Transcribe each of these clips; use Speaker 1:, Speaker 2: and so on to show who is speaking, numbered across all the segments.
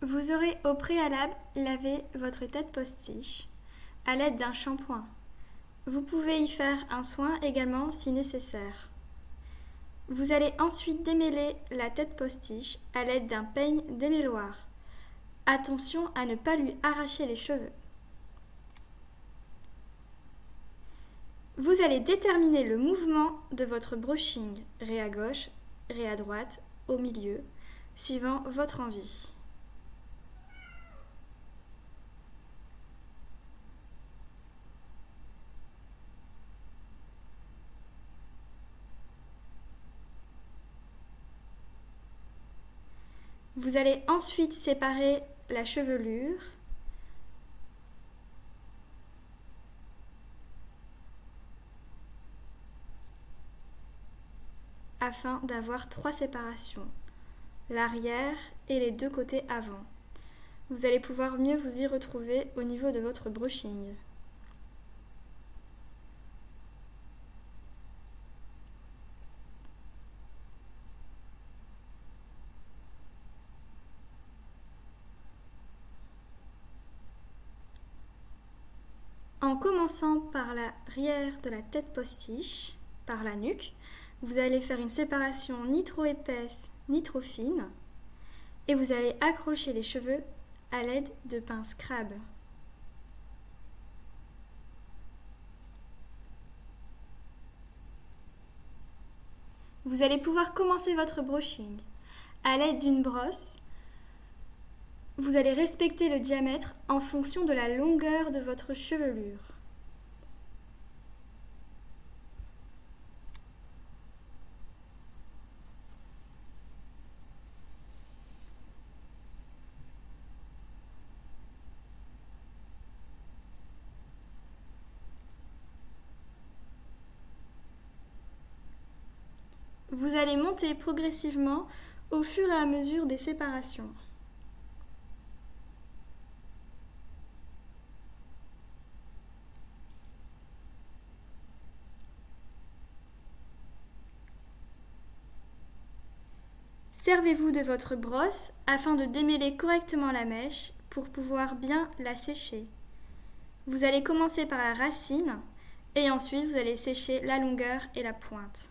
Speaker 1: Vous aurez au préalable lavé votre tête postiche à l'aide d'un shampoing. Vous pouvez y faire un soin également si nécessaire. Vous allez ensuite démêler la tête postiche à l'aide d'un peigne démêloir. Attention à ne pas lui arracher les cheveux. Vous allez déterminer le mouvement de votre brushing, ré à gauche, ré à droite, au milieu, suivant votre envie. Vous allez ensuite séparer la chevelure afin d'avoir 3 séparations, l'arrière et les 2 côtés avant. Vous allez pouvoir mieux vous y retrouver au niveau de votre brushing. En commençant par l'arrière de la tête postiche, par la nuque, vous allez faire une séparation ni trop épaisse ni trop fine et vous allez accrocher les cheveux à l'aide de pinces crabes. Vous allez pouvoir commencer votre brushing. À l'aide d'une brosse, vous allez respecter le diamètre en fonction de la longueur de votre chevelure. Vous allez monter progressivement au fur et à mesure des séparations. Servez-vous de votre brosse afin de démêler correctement la mèche pour pouvoir bien la sécher. Vous allez commencer par la racine et ensuite vous allez sécher la longueur et la pointe.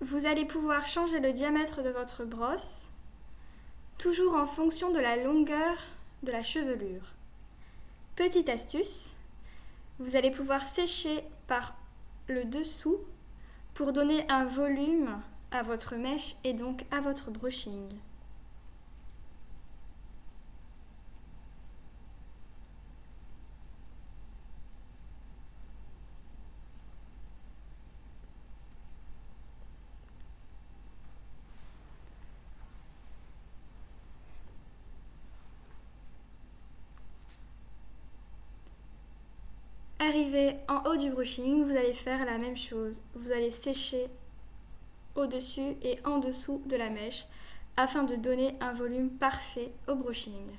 Speaker 1: Vous allez pouvoir changer le diamètre de votre brosse, toujours en fonction de la longueur de la chevelure. Petite astuce, vous allez pouvoir sécher par le dessous pour donner un volume à votre mèche et donc à votre brushing. Arrivé en haut du brushing, vous allez faire la même chose. Vous allez sécher au-dessus et en dessous de la mèche afin de donner un volume parfait au brushing.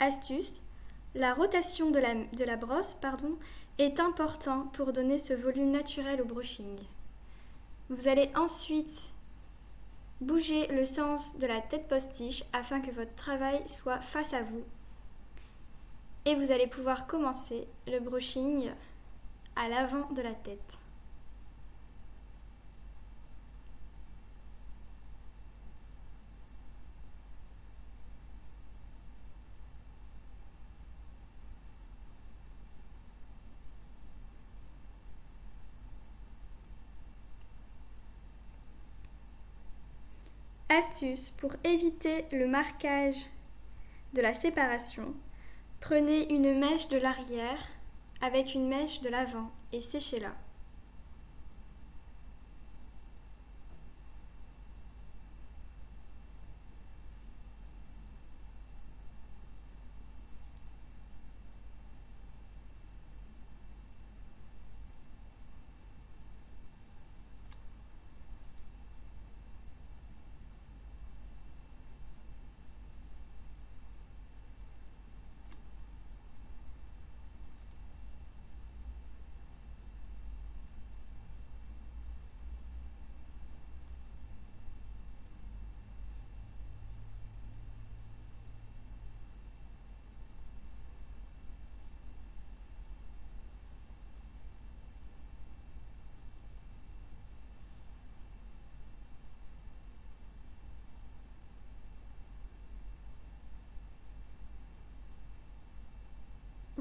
Speaker 1: Astuce, la rotation de la brosse est importante pour donner ce volume naturel au brushing. Vous allez ensuite bouger le sens de la tête postiche afin que votre travail soit face à vous. Et vous allez pouvoir commencer le brushing à l'avant de la tête. Astuce pour éviter le marquage de la séparation, prenez une mèche de l'arrière avec une mèche de l'avant et séchez-la.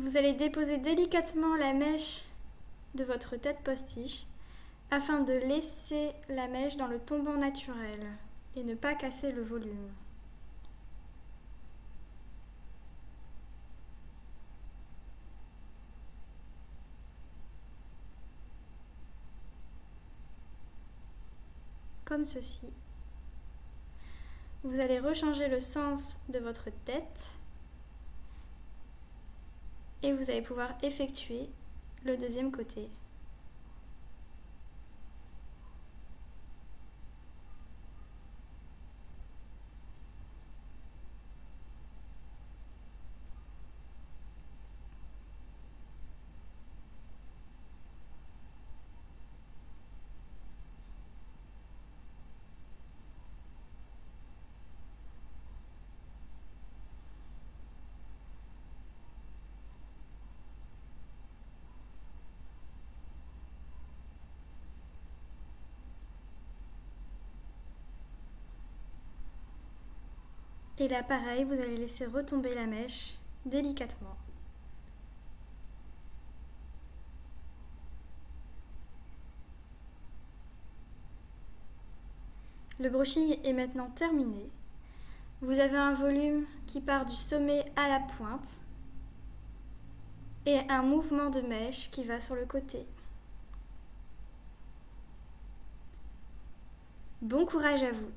Speaker 1: Vous allez déposer délicatement la mèche de votre tête postiche afin de laisser la mèche dans le tombant naturel et ne pas casser le volume. Comme ceci. Vous allez rechanger le sens de votre tête et vous allez pouvoir effectuer le deuxième côté. Et là, pareil, vous allez laisser retomber la mèche délicatement. Le brushing est maintenant terminé. Vous avez un volume qui part du sommet à la pointe et un mouvement de mèche qui va sur le côté. Bon courage à vous!